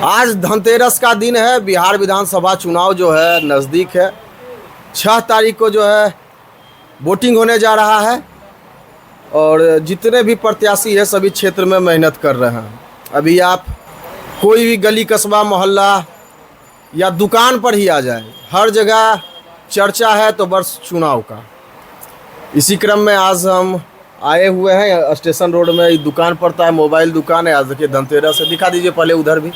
आज धनतेरस का दिन है। बिहार विधानसभा चुनाव जो है नज़दीक है। 6 तारीख को जो है वोटिंग होने जा रहा है और जितने भी प्रत्याशी है सभी क्षेत्र में मेहनत कर रहे हैं। अभी आप कोई भी गली कस्बा मोहल्ला या दुकान पर ही आ जाए, हर जगह चर्चा है तो बस चुनाव का। इसी क्रम में आज हम आए हुए हैं स्टेशन रोड में। ये दुकान पड़ता है, मोबाइल दुकान है। आज देखिए धनतेरस है, दिखा दीजिए पहले उधर भी।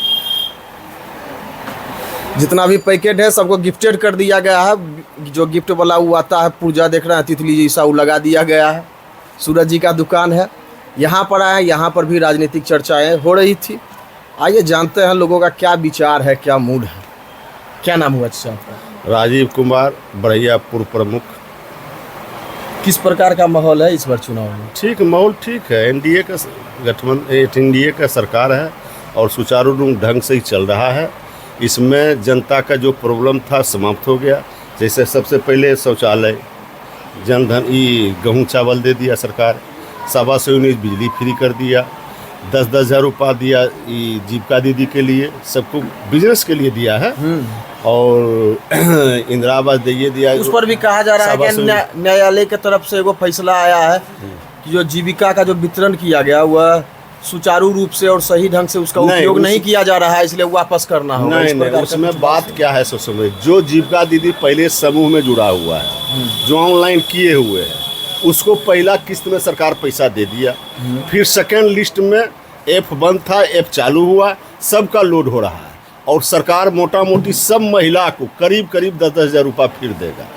जितना भी पैकेट है सबको गिफ्टेड कर दिया गया है। जो गिफ्ट वाला वो आता है, पुर्जा देख रहे हैं तितली जैसा, वो लगा दिया गया है। सूरज जी का दुकान है। यहाँ पर आए, यहाँ पर भी राजनीतिक चर्चाएं हो रही थी। आइए जानते हैं लोगों का क्या विचार है, क्या मूड है। क्या नाम हुआ अच्छा आपका? राजीव कुमार, बड़ैया पूर्व प्रमुख। किस प्रकार का माहौल है इस बार चुनाव में? ठीक, माहौल ठीक है। एनडीए का गठबंधन, एनडीए का सरकार है और सुचारू रूप ढंग से ही चल रहा है। इसमें जनता का जो प्रॉब्लम था समाप्त हो गया। जैसे सबसे पहले शौचालय, जनधन, ये गेहूँ चावल दे दिया सरकार। 1.25 यूनिट बिजली फ्री कर दिया। 10-10 हज़ार रुपया दिया ये जीविका दीदी के लिए, सबको बिजनेस के लिए दिया है। और इंदिरा आवास दे दिया। उस पर भी कहा जा रहा है कि न्यायालय की तरफ से एगो फैसला आया है कि जो जीविका का जो वितरण किया गया वह सुचारू रूप से और सही ढंग से उसका उपयोग नहीं किया जा रहा है, इसलिए वापस करना होगा। नहीं, उसमें बात क्या है सो समझ, जो जीविका दीदी पहले समूह में जुड़ा हुआ है, जो ऑनलाइन किए हुए हैं, उसको पहला किस्त में सरकार पैसा दे दिया। फिर सेकेंड लिस्ट में ऐप बंद था, ऐप चालू हुआ, सबका लोड हो रहा है और सरकार मोटा मोटी सब महिला को करीब 10-10 हज़ार रुपया फिर देगा।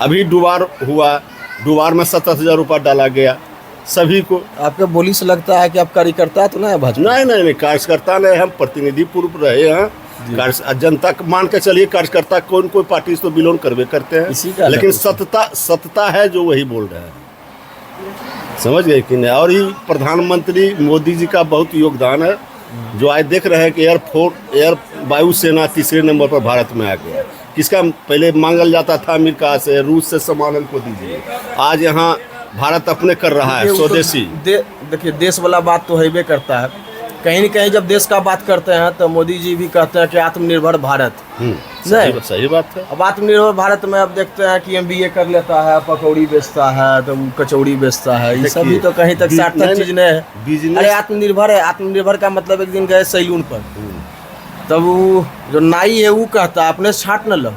अभी दुबार हुआ, दुबार में 70 हज़ार रुपया डाला गया सभी को। आपके बोली से लगता है कि आप कार्यकर्ता तो नहीं भाजपा? नहीं, कार्यकर्ता नहीं, हम प्रतिनिधि पूर्व रहे हैं। जनता मान के चलिए, कार्यकर्ता कोई पार्टी से तो बिलोंग करवे करते हैं, लेकिन सत्ता है जो वही बोल रहे हैं। समझ गए कि नहीं? और ये प्रधानमंत्री मोदी जी का बहुत योगदान है। जो आज देख रहे हैं कि एयर वायुसेना 3रे नंबर पर भारत में आ गया। किसका पहले मांगल जाता था? अमेरिका से, रूस से सामान को दीजिए। आज यहाँ भारत अपने कर रहा है स्वदेशी। देखिए देश वाला बात तो हैबे करता है। कहीं न कहीं जब देश का बात करते हैं तो मोदी जी भी कहते हैं कि आत्मनिर्भर भारत। सही बात है। अब आत्मनिर्भर भारत में अब देखते हैं कि MBA कर लेता है, पकौड़ी बेचता है, तो कचौड़ी बेचता है। ये सभी तो कहीं तक सार्थक चीज नहीं है। अरे आत्मनिर्भर है। आत्मनिर्भर का मतलब एक दिन गए सैलून पर, तब वो जो नाई है वो कहता अपने छाट न लो,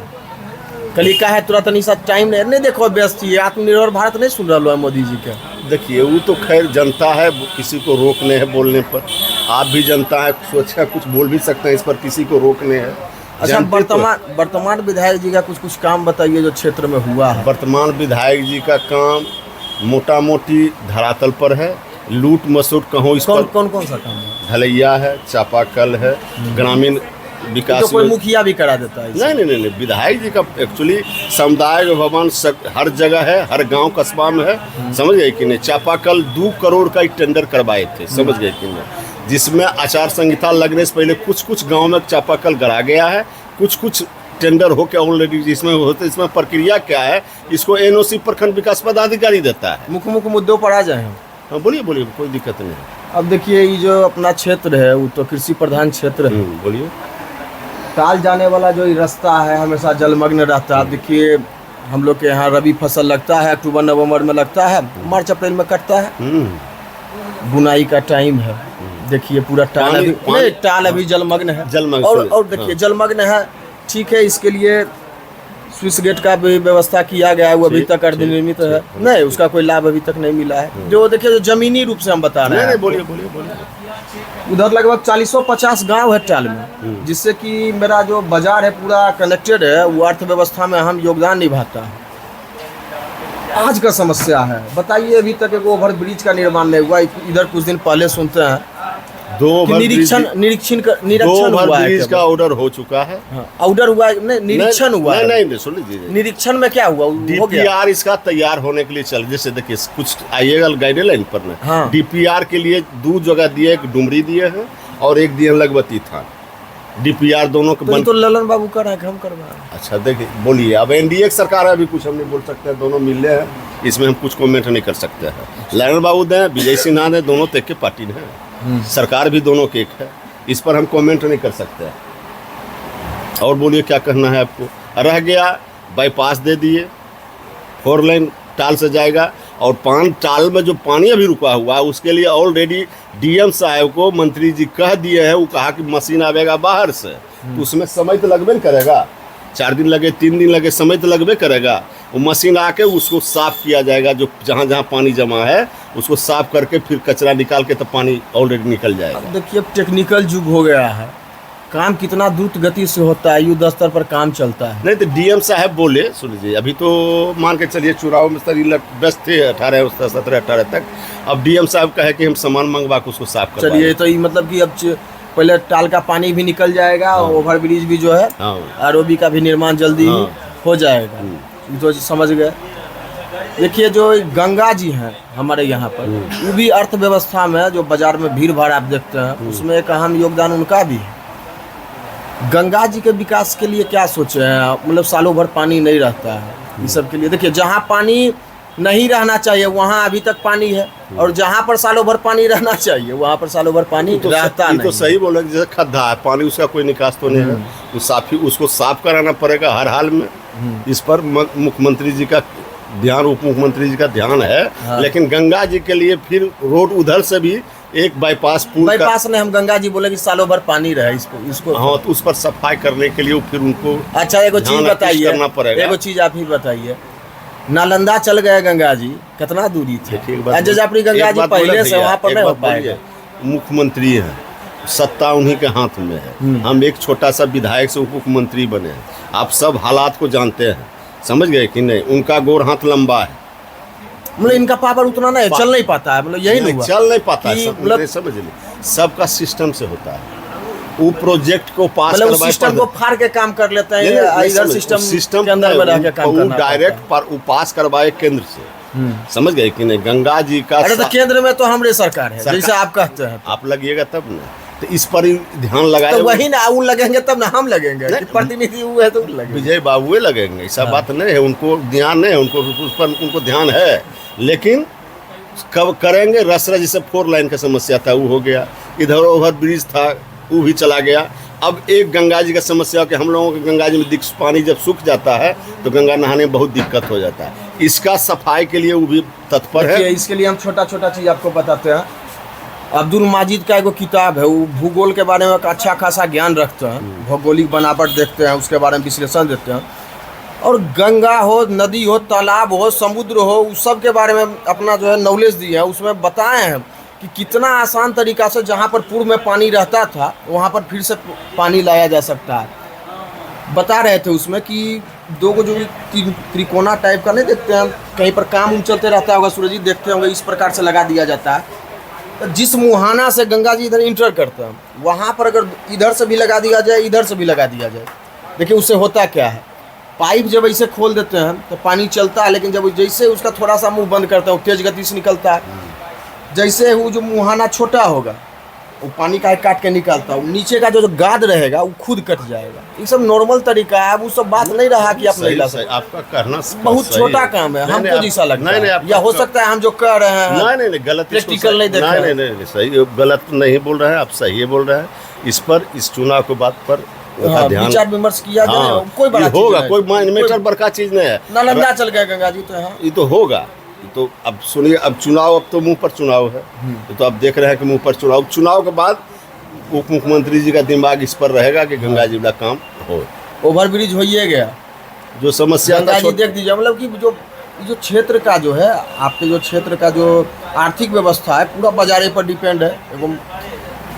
कल का है तुरंत नहीं सा टाइम नहीं देखो व्यस्त ही। आत्मनिर्भर भारत नहीं सुन रहा है मोदी जी के। देखिए वो तो खैर जनता है, किसी को रोकने है बोलने पर। आप भी जनता है, सोचा कुछ बोल भी सकते हैं इस पर, किसी को रोकने है। अच्छा, वर्तमान विधायक जी का कुछ काम बताइए जो क्षेत्र में हुआ है। वर्तमान विधायक जी का काम मोटा मोटी धरातल पर है। लूट मसूट कहूँ इस पर कौन सा काम है? ढलैया है, चापाकल है, ग्रामीण विकास। तो कोई मुखिया भी करा देता है? नहीं, विधायक जी का एक्चुअली समुदाय भवन हर जगह है, हर गांव कस्बा में है। समझ गए कि नहीं? चापाकल 2 करोड़ का टेंडर करवाए थे, समझ गए कि नहीं? जिसमें आचार संहिता लगने से पहले कुछ गांव में चापाकल गड़ा गया है, कुछ टेंडर हो के ऑलरेडी जिसमें होते। इसमें प्रक्रिया क्या है? इसको NOC प्रखंड विकास पदाधिकारी देता है। मुख्य मुद्दों पर आ जाए हम। हाँ बोलिए, कोई दिक्कत नहीं है। अब देखिए ये जो अपना क्षेत्र है वो तो कृषि प्रधान क्षेत्र है। बोलिए। टाल जाने वाला जो रास्ता है हमेशा जलमग्न रहता है। देखिए हम लोग के यहाँ रबी फसल लगता है, अक्टूबर नवंबर में लगता है, मार्च अप्रैल में कटता है। बुनाई का टाइम है। देखिए पूरा टाल अभी जलमग्न है। और देखिए जलमग्न है, ठीक है। इसके लिए स्विच गेट का भी व्यवस्था किया गया है, वो अभी तक अर्धनिर्मित है। नहीं, उसका कोई लाभ अभी तक नहीं मिला है। जो देखिए जो जमीनी रूप से हम बता रहे हैं। बोलिए। उधर लगभग 40-50 गांव है टाल में, जिससे कि मेरा जो बाजार है पूरा कनेक्टेड है, वो अर्थव्यवस्था में अहम योगदान निभाता है। आज का समस्या है, बताइए अभी तक एक ओवर ब्रिज का निर्माण नहीं हुआ। इधर कुछ दिन पहले सुनते हैं 2 निरीक्षण हुआ है, का ऑर्डर हो चुका है। ऑर्डर हुआ है, निरीक्षण हुआ है। नहीं, सुन लीजिए। निरीक्षण में क्या हुआ? DPR इसका तैयार होने के लिए चल, जैसे देखिए कुछ आइएगा गाइडलाइन पर ना। DPR के लिए 2 जगह दिए, एक डुमरी दिए हैं और एक दिए लगवती था। DPR दोनों के तो ललन बाबू कर रहे हैं, हम करवा रहे हैं। अच्छा देखिए, बोलिए। अब NDA सरकार है, अभी कुछ हम नहीं बोल सकते हैं, दोनों मिले हैं, इसमें हम कुछ कमेंट नहीं कर सकते हैं। ललन बाबू दें, विजय सिन्हा दें, दोनों तक के पार्टी हैं। सरकार भी दोनों के एक है। इस पर हम कमेंट नहीं कर सकते। और बोलिए क्या करना है आपको। रह गया बाईपास दे दिए, 4 लेन टाल से जाएगा, और टाल में जो पानी अभी रुका हुआ है उसके लिए ऑलरेडी डीएम साहब को मंत्री जी कह दिए हैं। वो कहा कि मशीन आवेगा बाहर से, तो उसमें समय तो लगबे न करेगा, 4 दिन लगे 3 दिन लगे, समय तो लगबे करेगा। वो मशीन आके उसको साफ़ किया जाएगा, जो जहाँ जहाँ पानी जमा है उसको साफ़ करके फिर कचरा निकाल के तो पानी ऑलरेडी निकल जाएगा। अब देखिए अब टेक्निकल युग हो गया है, काम कितना द्रुत गति से होता है, युद्ध स्तर पर काम चलता है। नहीं तो डीएम साहब बोले, सुन लीजिए, अभी तो मान के चलिए चुनाव में सर व्यस्त थे 17-18 तक। अब डीएम साहब कहे कि हम सामान मंगवा के उसको साफ कर। चलिए तो ये मतलब कि अब पहले टाल का पानी भी निकल जाएगा, ओवर ब्रिज भी जो है, आरओबी का भी निर्माण जल्दी ही हो जाएगा। ये तो समझ गए। देखिए जो गंगा जी हैं हमारे यहाँ पर, वो भी अर्थव्यवस्था में जो बाजार में भीड़ भाड़ आप देखते हैं, उसमें एक अहम योगदान उनका भी है। गंगा जी के विकास के लिए क्या सोचे हैं? मतलब सालों भर पानी नहीं रहता है इस सब के लिए। देखिए जहाँ पानी नहीं रहना चाहिए वहाँ अभी तक पानी है, और जहाँ पर सालों भर पानी रहना चाहिए वहाँ पर सालों भर पानी तो रहता नहीं। तो सही बोला, जैसे खड्डा है, पानी उसका कोई निकास तो नहीं है, तो उसको साफ कराना पड़ेगा हर हाल में। इस पर मुख्यमंत्री जी का ध्यान, उप मुख्यमंत्री जी का ध्यान है। हाँ। लेकिन गंगा जी के लिए फिर रोड उधर से भी एक बाईपास ने हम गंगा जी बोले कि सालों भर पानी रहे इसको हाँ, तो उस पर सफाई करने के लिए फिर उनको अच्छा एगो चीज बताइए, करना पड़ेगा। एगो चीज आप ही बताइए, नालंदा चल गए गंगा जी, कितना दूरी थी? जजापुरी गंगा जी पहले से वहाँ पर नहीं हो पाएगा। मुख्यमंत्री है, सत्ता उन्हीं के हाथ में है। हम एक छोटा सा विधायक से उप मुख्यमंत्री बने हैं। आप सब हालात को जानते हैं, समझ गए कि नहीं? उनका गोर हाथ लंबा है, मतलब इनका पावर उतना नहीं, चल नहीं पाता है, मतलब यही नहीं चल नहीं पाता है। मतलब समझ लीजिए सबका सिस्टम से होता है। वो प्रोजेक्ट को पास मतलब सिस्टम को फाड़ के काम कर लेते हैं, इधर सिस्टम के अंदर में रह के काम करना, डायरेक्ट पर पास करवाए केंद्र से। समझ गए कि नहीं? गंगा जी का अरे तो केंद्र में तो हमारे सरकार है, जैसे आप कहते हैं। आप लगिएगा तब ना, तो इस पर ध्यान लगाए तो वही ना, वो लगेंगे तब ना हम लगेंगे, प्रतिनिधि हुए है तो लगेंगे। विजय बाबू लगेंगे, ऐसा बात नहीं है। उनको ध्यान नहीं है, उस पर उनको ध्यान है, लेकिन कब करेंगे? रसरा जैसे 4 लाइन का समस्या था वो हो गया, इधर ओवर ब्रिज था वो भी चला गया। अब एक गंगा जी का समस्या कि हम लोगों के गंगा जी में पानी जब सूख जाता है तो गंगा नहाने में बहुत दिक्कत हो जाता है। इसका सफाई के लिए वो भी तत्पर है। इसके लिए हम छोटा छोटा चीज़ आपको बताते हैं। अब्दुल माजिद का एगो किताब है, वो भूगोल के बारे में एक अच्छा खासा ज्ञान रखते हैं, भौगोलिक बनावट देखते हैं, उसके बारे में विश्लेषण देते हैं। और गंगा हो, नदी हो, तालाब हो, समुद्र हो, उस सब के बारे में अपना जो है नॉलेज दिया है। उसमें बताए हैं कि कितना आसान तरीका से जहाँ पर पूर्व में पानी रहता था वहाँ पर फिर से पानी लाया जा सकता है। बता रहे थे उसमें कि 2 जो त्रिकोणा टाइप का नहीं देखते हैं, कहीं पर काम चलते रहता होगा, सूरज जी देखते होंगे, इस प्रकार से लगा दिया जाता है। तो जिस मुहाना से गंगा जी इधर इंटर करते हैं वहाँ पर अगर इधर से भी लगा दिया जाए, इधर से भी लगा दिया जाए, देखिए उससे होता क्या है, पाइप जब ऐसे खोल देते हैं तो पानी चलता है, लेकिन जब जैसे उसका थोड़ा सा मुंह बंद करते हैं तेज गति से निकलता है। जैसे वो जो मुहाना छोटा होगा वो पानी का काट के निकालता है, नीचे का जो गाद रहेगा वो खुद कट जाएगा। ये सब नॉर्मल तरीका है, वो सब बात नहीं रहा कि आप नहीं ला सकते। आपका करना बहुत छोटा काम है, हमको जैसा लगता है, या हो सकता है हम जो कर रहे हैं नहीं गलत, प्रैक्टिकल नहीं देख रहे हैं। नहीं सही, गलत नहीं बोल रहे हैं आप, सही बोल रहे हैं। इस पर, इस चुनाव के बात पर विचार विमर्श किया जाए, कोई बड़ा होगा, कोई मैटर बड़का चीज नहीं है। नालंदा चल गए गंगा जी, तो ये तो होगा। तो अब सुनिए, अब चुनाव, अब तो मुंह पर चुनाव है, तो आप देख रहे हैं कि मुंह पर चुनाव। चुनाव के बाद उप मुख्यमंत्री जी का दिमाग इस पर रहेगा कि गंगा जी का काम हो। ओवर ब्रिज हो ही गया, जो समस्या गंगा जी देख दीजिए। मतलब कि जो क्षेत्र का जो है, आपके जो क्षेत्र का जो आर्थिक व्यवस्था है पूरा बाजारे पर डिपेंड है एवं,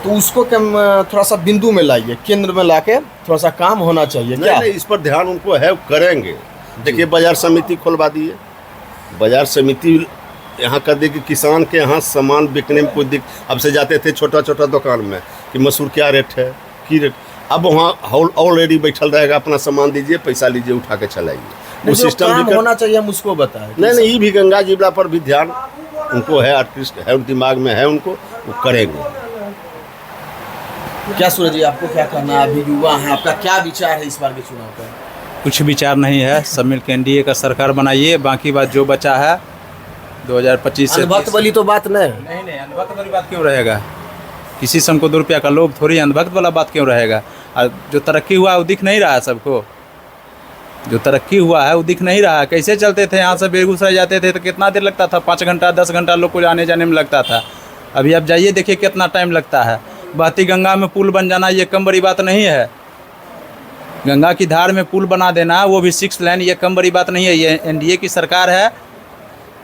तो उसको थोड़ा सा बिंदु में लाइए, केंद्र में लाके थोड़ा सा काम होना चाहिए। नहीं, इस पर ध्यान उनको है, करेंगे। देखिए बाजार समिति खुलवा दिए, बाजार समिति यहाँ कर दे कि किसान के यहाँ सामान बिकने में कोई अब से जाते थे छोटा छोटा दुकान में कि मसूर क्या रेट है, की रेट, अब वहाँ ऑलरेडी बैठल रहेगा, अपना सामान दीजिए, पैसा लीजिए, उठा के चलाइए। वो सिस्टम भी होना चाहिए, हम उसको बताएं। नहीं, ये भी गंगा जिला पर भी ध्यान उनको है, आर्टिस्ट है, दिमाग में है उनको, वो करेंगे। क्या सूरज जी, आपको क्या करना है? अभी युवा है, आपका क्या विचार है इस बार के चुनाव पर? कुछ विचार नहीं है, सब मिल के एनडीए का सरकार बनाइए, बाकी बात जो बचा है 2025 से। अनुभव वाली तो बात नहीं, अनुभव वाली बात क्यों रहेगा? किसी से हमको 2 रुपया का लोभ थोड़ी, अंधभक्त वाला बात क्यों रहेगा। और जो तरक्की हुआ है वो दिख नहीं रहा है सबको, जो तरक्की हुआ है वो दिख नहीं रहा है। कैसे चलते थे यहाँ से बेगूसराय जाते थे तो कितना देर लगता था, 5 घंटा 10 घंटा लोग को आने जाने में लगता था। अभी आप जाइए देखिए कितना टाइम लगता है। बहती गंगा में पुल बन जाना ये कम बड़ी बात नहीं है। गंगा की धार में पुल बना देना वो भी 6 लेन, ये कम बड़ी बात नहीं है। ये एनडीए की सरकार है।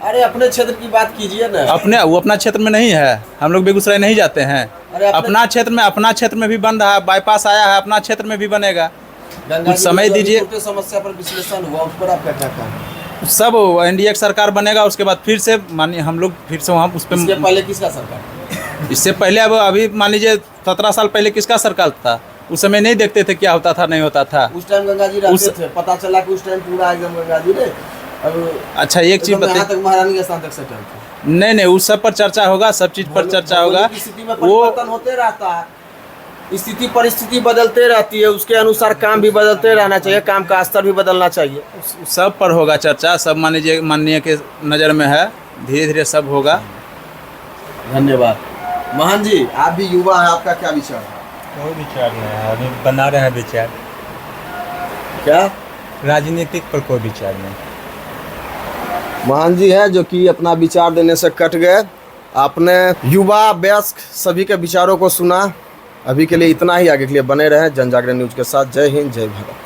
अरे अपने क्षेत्र की बात कीजिए ना। वो अपना क्षेत्र में नहीं है, हम लोग बेगूसराय नहीं जाते हैं। अरे अपना क्षेत्र में भी बन रहा है, बाईपास आया है, अपना क्षेत्र में भी बनेगा। कुछ समय दीजिए। समस्या पर विश्लेषण हुआ, उस पर आपका क्या कहना? सब एनडीए की सरकार बनेगा, उसके बाद फिर से मानिए हम लोग फिर से वहाँ उस पर। इसके पहले किसका सरकार? इससे पहले अब अभी मान लीजिए 17 साल पहले किसका सरकार था, उस समय नहीं देखते थे क्या होता था नहीं होता था। उस टाइम गंगा जी रहते थे, पता चला कि उस टाइम पूरा एकदम गंगा जी ने अच्छा एक चीज यहाँ तक महारानी के स्थान तक सेटल थे। नहीं उस सब पर चर्चा होगा, सब चीज पर चर्चा होगा। स्थिति में परिवर्तन होते रहता है, स्थिति परिस्थिति बदलते रहती है, उसके अनुसार काम भी बदलते रहना चाहिए, काम का स्तर भी बदलना चाहिए। सब पर होगा चर्चा, सब मान लीजिए माननीय के नज़र में है, धीरे धीरे सब होगा। धन्यवाद। महान जी, आप भी युवा हैं, आपका क्या विचार है? कोई विचार नहीं है, अभी बना रहे हैं विचार। क्या राजनीतिक पर कोई विचार नहीं। महान जी है जो कि अपना विचार देने से कट गए। आपने युवा वयस्क सभी के विचारों को सुना। अभी के लिए इतना ही, आगे के लिए बने रहें जनजागरण न्यूज़ के साथ। जय हिंद, जय भारत।